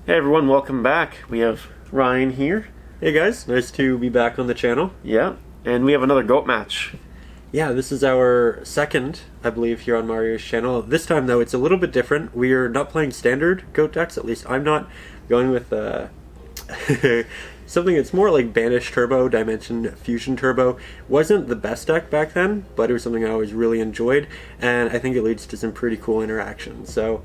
Hey everyone, welcome back. We have Ryan here. Hey guys, nice to be back on the channel. Yeah, and we have another GOAT match. Yeah, this is our second, I believe, here on Mario's channel. This time, though, it's a little bit different. We're not playing standard GOAT decks, at least I'm not. Going with something that's more like Banish Turbo, Dimension Fusion Turbo. Wasn't the best deck back then, but it was something I always really enjoyed, and I think it leads to some pretty cool interactions. So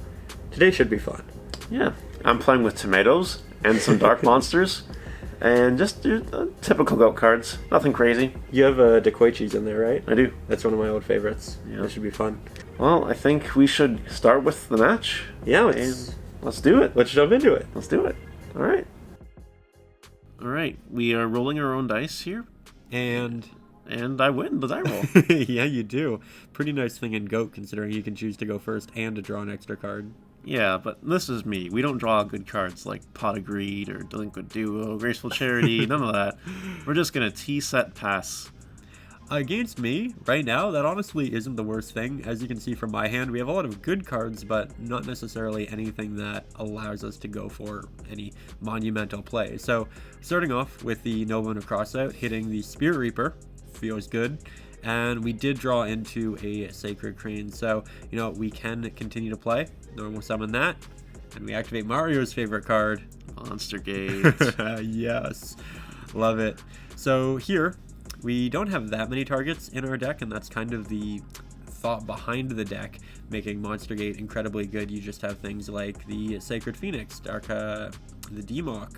today should be fun. Yeah, I'm playing with tomatoes and some dark monsters, and just typical GOAT cards. Nothing crazy. You have Dekoichis in there, right? I do. That's one of my old favorites. Yeah. That should be fun. Well, I think we should start with the match. Yeah, let's do it. Let's jump into it. Let's do it. All right. All right. We are rolling our own dice here, and I win the die roll. Yeah, you do. Pretty nice thing in GOAT, considering you can choose to go first and to draw an extra card. Yeah, but this is me. We don't draw good cards like Pot of Greed or Delinquent Duo, Graceful Charity, none of that. We're just going to T-set pass. Against me, right now, that honestly isn't the worst thing. As you can see from my hand, we have a lot of good cards, but not necessarily anything that allows us to go for any monumental play. So, starting off with the Nobleman of Crossout, hitting the Spirit Reaper, feels good. And we did draw into a Sacred Crane, so, we can continue to play. Normal summon that, and we activate Mario's favorite card, Monster Gate. Yes, love it. So here, we don't have that many targets in our deck, and that's kind of the thought behind the deck, making Monster Gate incredibly good. You just have things like the Sacred Phoenix, the Demok,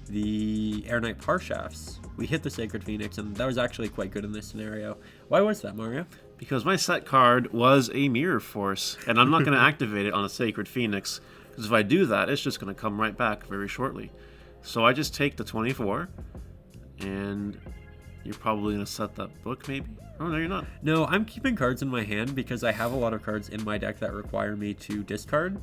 the Air Knight Parshafts. We hit the Sacred Phoenix, and that was actually quite good in this scenario. Why was that, Mario? Because my set card was a Mirror Force, and I'm not going to activate it on a Sacred Phoenix, because if I do that, it's just going to come right back very shortly. So I just take the 24, and you're probably going to set that book, maybe? Oh, no, you're not. No, I'm keeping cards in my hand because I have a lot of cards in my deck that require me to discard.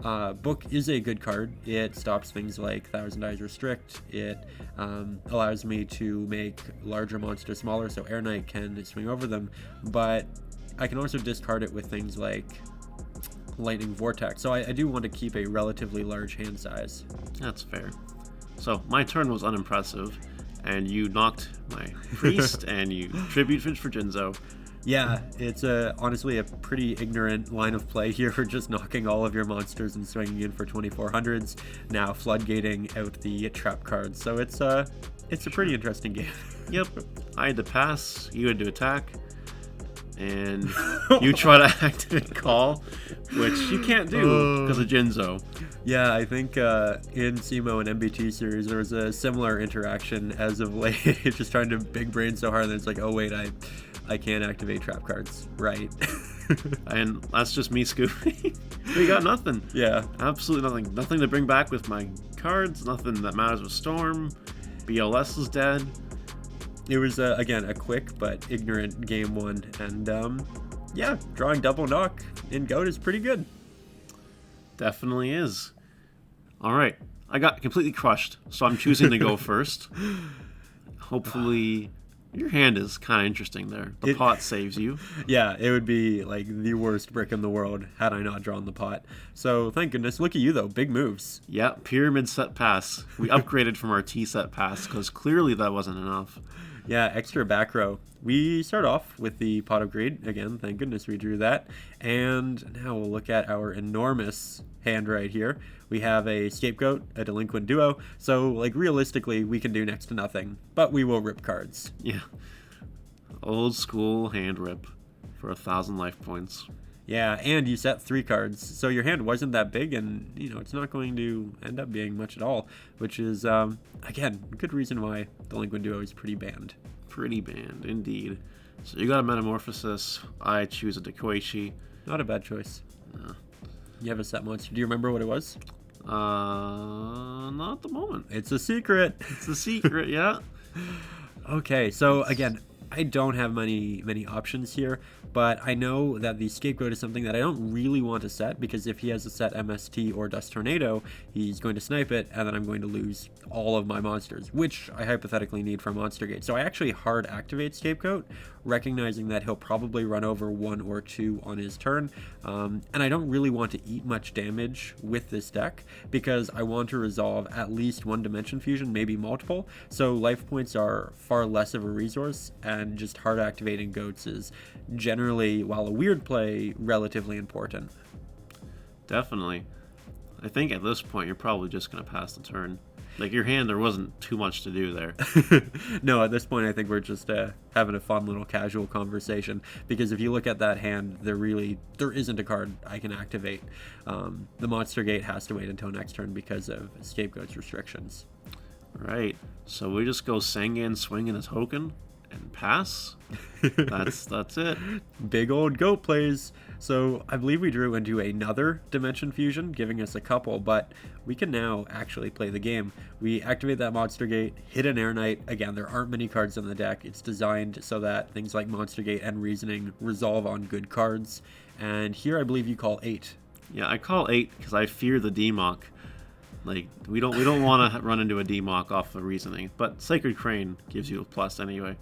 Book is a good card. It stops things like Thousand Eyes Restrict. It allows me to make larger monsters smaller, so Air Knight can swing over them. But I can also discard it with things like Lightning Vortex. So I do want to keep a relatively large hand size. That's fair. So my turn was unimpressive, and you knocked my priest, and you tribute for Jinzo. Yeah, it's honestly a pretty ignorant line of play here for just knocking all of your monsters and swinging in for 2400s, now floodgating out the trap cards. So it's a pretty interesting game. Yep, I had to pass, you had to attack, and you try to activate Call, which you can't do because of Jinzo. Yeah, I think in SEMO and MBT series there was a similar interaction as of late, just trying to big brain so hard that it's like, oh wait, I can't activate trap cards, right? And that's just me scooping. We got nothing. Yeah. Absolutely nothing. Nothing to bring back with my cards. Nothing that matters with Storm. BLS is dead. It was, again, a quick but ignorant game one. And, yeah, drawing double knock in GOAT is pretty good. Definitely is. All right. I got completely crushed, so I'm choosing to go first. Hopefully... Your hand is kind of interesting there. The pot saves you. Yeah, it would be like the worst brick in the world had I not drawn the pot. So thank goodness. Look at you though, big moves. Yeah, pyramid set pass. We upgraded from our T set pass because clearly that wasn't enough. Yeah, extra back row. We start off with the Pot of Greed. Again, thank goodness we drew that. And now we'll look at our enormous hand right here. We have a Scapegoat, a Delinquent Duo. So, like, realistically, we can do next to nothing. But we will rip cards. Yeah. Old school hand rip for 1,000 life points. Yeah, and you set 3 cards. So your hand wasn't that big, and, it's not going to end up being much at all. Which is, again, a good reason why Delinquent Duo is pretty banned. Pretty banned, indeed. So you got a Metamorphosis. I choose a Dekoichi. Not a bad choice. No. You have a set monster. Do you remember what it was? Not at the moment. It's a secret. It's a secret, yeah. Okay, so again, I don't have many options here, but I know that the Scapegoat is something that I don't really want to set, because if he has a set MST or Dust Tornado, he's going to snipe it, and then I'm going to lose all of my monsters, which I hypothetically need for Monster Gate. So I actually hard activate Scapegoat recognizing that he'll probably run over 1 or 2 on his turn. And I don't really want to eat much damage with this deck because I want to resolve at least 1 Dimension Fusion, maybe multiple. So life points are far less of a resource, and just hard activating goats is generally, while a weird play, relatively important. Definitely. I think at this point you're probably just going to pass the turn. Like, your hand, there wasn't too much to do there. No, at this point I think we're just having a fun little casual conversation, because if you look at that hand, there isn't a card I can activate. The Monster Gate has to wait until next turn because of Scapegoat's restrictions. Right. So we just go Sangan, swing in a token, and pass. That's it. Big old goat plays. So I believe we drew into another Dimension Fusion, giving us a couple, but we can now actually play the game. We activate that Monster Gate, hit an Air Knight. Again, there aren't many cards in the deck. It's designed so that things like Monster Gate and Reasoning resolve on good cards. And here I believe you call 8. Yeah, I call 8 because I fear the Demock. Like, we don't want to run into a Demock off of Reasoning, but Sacred Crane gives you a plus anyway.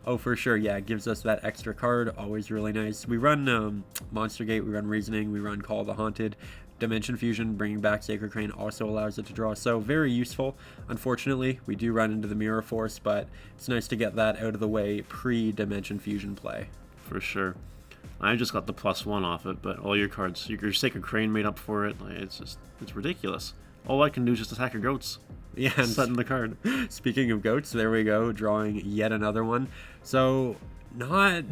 Oh, for sure, yeah, it gives us that extra card, always really nice. We run Monster Gate, we run Reasoning, we run Call of the Haunted. Dimension Fusion, bringing back Sacred Crane, also allows it to draw, so very useful. Unfortunately, we do run into the Mirror Force, but it's nice to get that out of the way pre-Dimension Fusion play. For sure. I just got the +1 off it, but all your cards, your Sacred Crane made up for it. Like, it's ridiculous. All I can do is just attack your goats. Yeah, and setting the card. Speaking of goats, there we go, drawing yet another one. So not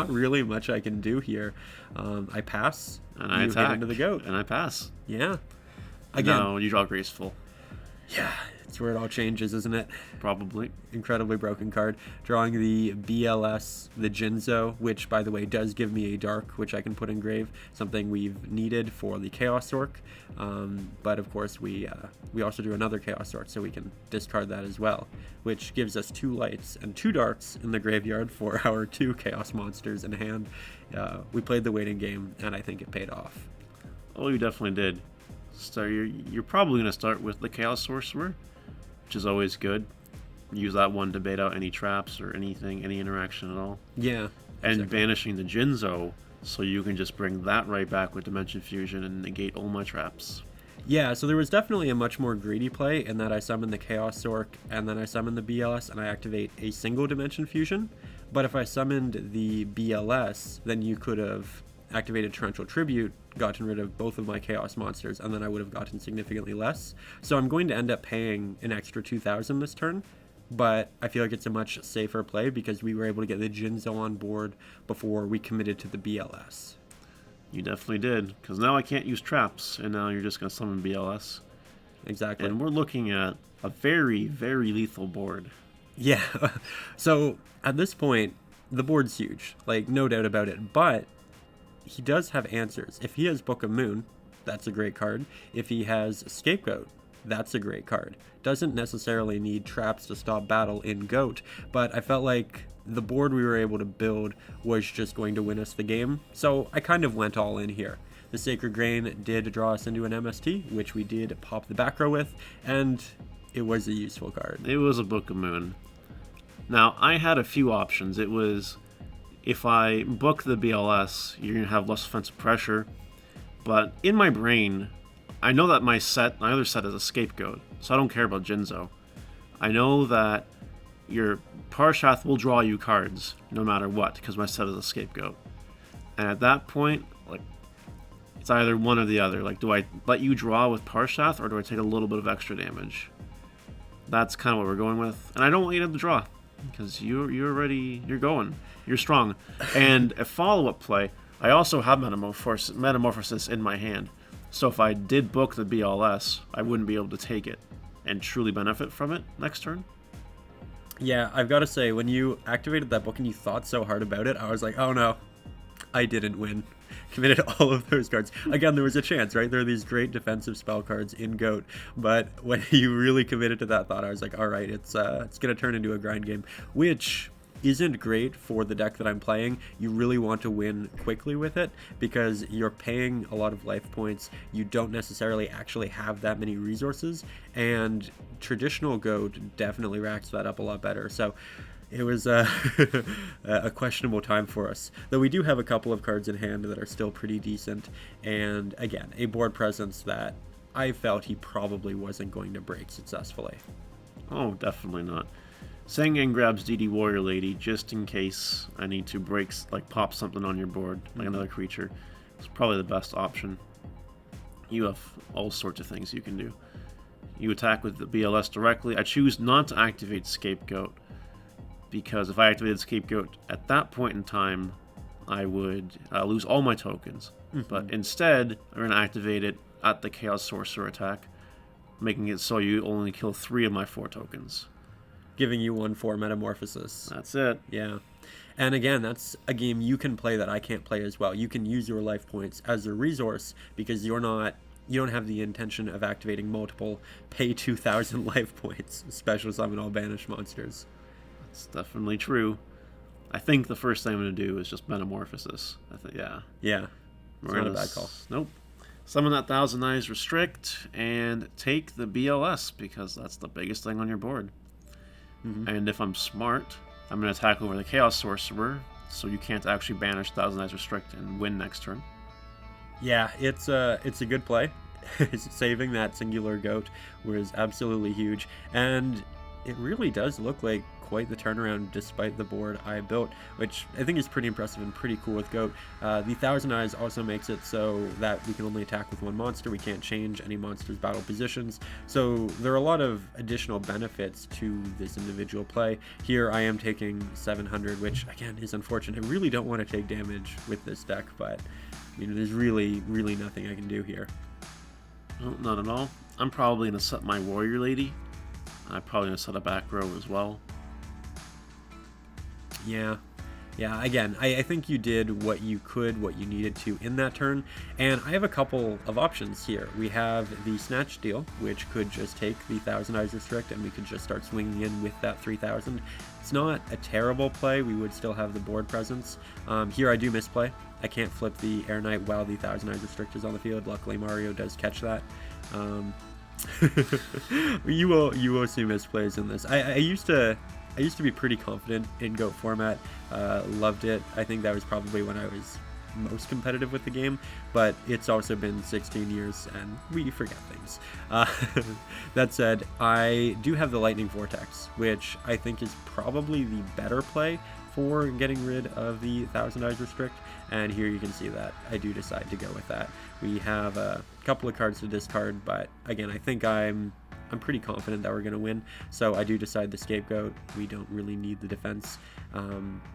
really much I can do here. I pass, and I attack into the goat, and I pass. Yeah. Again, no, you draw Graceful. Yeah, it's where it all changes, isn't it? Probably. Incredibly broken card. Drawing the BLS, the Jinzo, which, by the way, does give me a dark, which I can put in grave, something we've needed for the Chaos Orc. But, of course, we also drew another Chaos Orc, so we can discard that as well, which gives us 2 lights and 2 darks in the graveyard for our 2 Chaos monsters in hand. We played the waiting game, and I think it paid off. Oh, you definitely did. So you're probably going to start with the Chaos Sorcerer, which is always good. Use that one to bait out any traps or anything, any interaction at all. Yeah. And exactly. banishing the Jinzo, so you can just bring that right back with Dimension Fusion and negate all my traps. Yeah, so there was definitely a much more greedy play in that I summoned the Chaos Orc and then I summoned the BLS and I activate a single Dimension Fusion. But if I summoned the BLS, then you could have activated Torrential Tribute, gotten rid of both of my Chaos monsters, and then I would have gotten significantly less. So I'm going to end up paying an extra 2,000 this turn, but I feel like it's a much safer play because we were able to get the Jinzo on board before we committed to the BLS. You definitely did, because now I can't use traps, and now you're just going to summon BLS. Exactly. And we're looking at a very, very lethal board. Yeah. So at this point, the board's huge, like no doubt about it, but he does have answers. If he has Book of Moon, that's a great card. If he has Scapegoat, that's a great card. Doesn't necessarily need traps to stop battle in Goat, but I felt like the board we were able to build was just going to win us the game, so I kind of went all in here. The Sacred Grain did draw us into an MST, which we did pop the back row with, and it was a useful card. It was a Book of Moon. Now, I had a few options. It was, if I book the BLS, you're going to have less offensive pressure. But in my brain, I know that my other set is a Scapegoat, so I don't care about Jinzo. I know that your Parshath will draw you cards no matter what, because my set is a Scapegoat. And at that point, like, it's either one or the other. Like, do I let you draw with Parshath, or do I take a little bit of extra damage? That's kind of what we're going with. And I don't want you to draw, because you're going. You're strong. And a follow-up play, I also have Metamorphosis in my hand. So if I did book the BLS, I wouldn't be able to take it and truly benefit from it next turn. Yeah, I've got to say, when you activated that book and you thought so hard about it, I was like, oh no, I didn't win. Committed all of those cards. Again, there was a chance, right? There are these great defensive spell cards in Goat, but when you really committed to that thought, I was like, all right, it's going to turn into a grind game, which isn't great for the deck that I'm playing. You really want to win quickly with it because you're paying a lot of life points. You don't necessarily actually have that many resources, and traditional Goat definitely racks that up a lot better. So it was a questionable time for us. Though we do have a couple of cards in hand that are still pretty decent, and again, a board presence that I felt he probably wasn't going to break successfully. Oh, definitely not. Sangan grabs DD Warrior Lady just in case I need to break, like pop something on your board, like another creature. It's probably the best option. You have all sorts of things you can do. You attack with the BLS directly. I choose not to activate Scapegoat, because if I activated Scapegoat at that point in time, I would lose all my tokens. But instead, I'm going to activate it at the Chaos Sorcerer attack, making it so you only kill 3 of my 4 tokens. Giving you 1/4 Metamorphosis. That's it. Yeah. And again, that's a game you can play that I can't play as well. You can use your life points as a resource because you don't have the intention of activating multiple pay 2,000 life points, special summon all banished monsters. That's definitely true. I think the first thing I'm going to do is just Metamorphosis. Yeah. Yeah. It's not a bad call. Nope. Summon that Thousand Eyes Restrict and take the BLS because that's the biggest thing on your board. And if I'm smart, I'm going to attack over the Chaos Sorcerer, so you can't actually banish Thousand Eyes Restrict and win next turn. Yeah, it's a good play. Saving that singular goat was absolutely huge, and it really does look like quite the turnaround despite the board I built, which I think is pretty impressive and pretty cool with goat. The Thousand Eyes also makes it so that we can only attack with 1 monster. We can't change any monster's battle positions, so there are a lot of additional benefits to this individual play. Here I am taking 700, which again is unfortunate. I really don't want to take damage with this deck, but there's really nothing I can do here. No, not at all. I'm probably going to set my Warrior Lady. I'm probably going to set a back row as well. Yeah, again, I think you did what you could, what you needed to in that turn, and I have a couple of options here. We have the Snatch Deal, which could just take the Thousand Eyes Restrict, and we could just start swinging in with that 3,000. It's not a terrible play. We would still have the board presence. Here I do misplay. I can't flip the Air Knight while the Thousand Eyes Restrict is on the field. Luckily, Mario does catch that. You will see misplays in this. I used to be pretty confident in GOAT format. Loved it. I think that was probably when I was most competitive with the game, but it's also been 16 years and we forget things. That said, I do have the Lightning Vortex, which I think is probably the better play for getting rid of the Thousand Eyes Restrict, and here you can see that I do decide to go with that. We have a couple of cards to discard, but again, I think I'm pretty confident that we're going to win, so I do decide the Scapegoat. We don't really need the defense.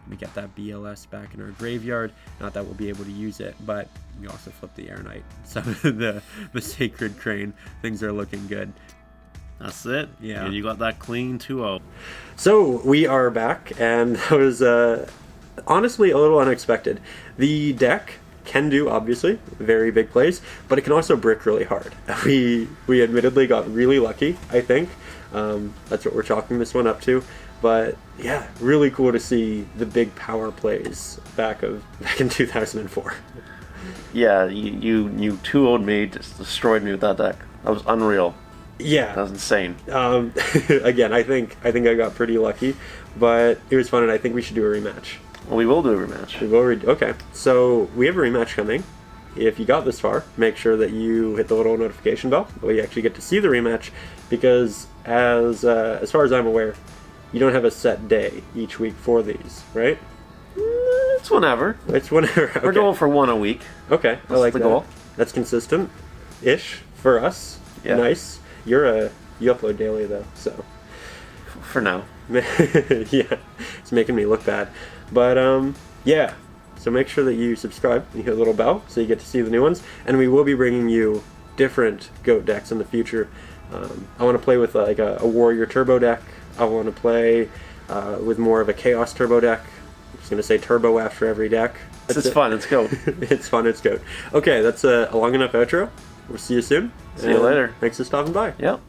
We get that BLS back in our graveyard. Not that we'll be able to use it, but we also flip the Air Knight. So the Sacred Crane, things are looking good. That's it. Yeah. And you got that clean 2-0. So we are back, and that was honestly a little unexpected. The deck can do, obviously, very big plays, but it can also brick really hard. We admittedly got really lucky, I think. That's what we're chalking this one up to. But yeah, really cool to see the big power plays back in 2004. Yeah, you 2-0'd me, just destroyed me with that deck. That was unreal. Yeah, that was insane. Again, I think I got pretty lucky, but it was fun, and I think we should do a rematch. Well, we will do a rematch. Okay, so we have a rematch coming. If you got this far, make sure that you hit the little notification bell. We actually get to see the rematch, because as far as I'm aware, you don't have a set day each week for these, right? It's whenever. Okay. We're going for 1 a week. Okay, That's I like the that. goal. That's consistent-ish for us. Yeah. Nice. You upload daily though, so. For now. Yeah, it's making me look bad. But yeah, so make sure that you subscribe and hit the little bell so you get to see the new ones. And we will be bringing you different GOAT decks in the future. I want to play with like a Warrior Turbo deck. I want to play with more of a Chaos Turbo deck. I'm just going to say Turbo after every deck. It's fun, it's GOAT. It's fun, it's GOAT. Okay, that's a long enough outro. We'll see you soon. See you later. Thanks for stopping by. Yep.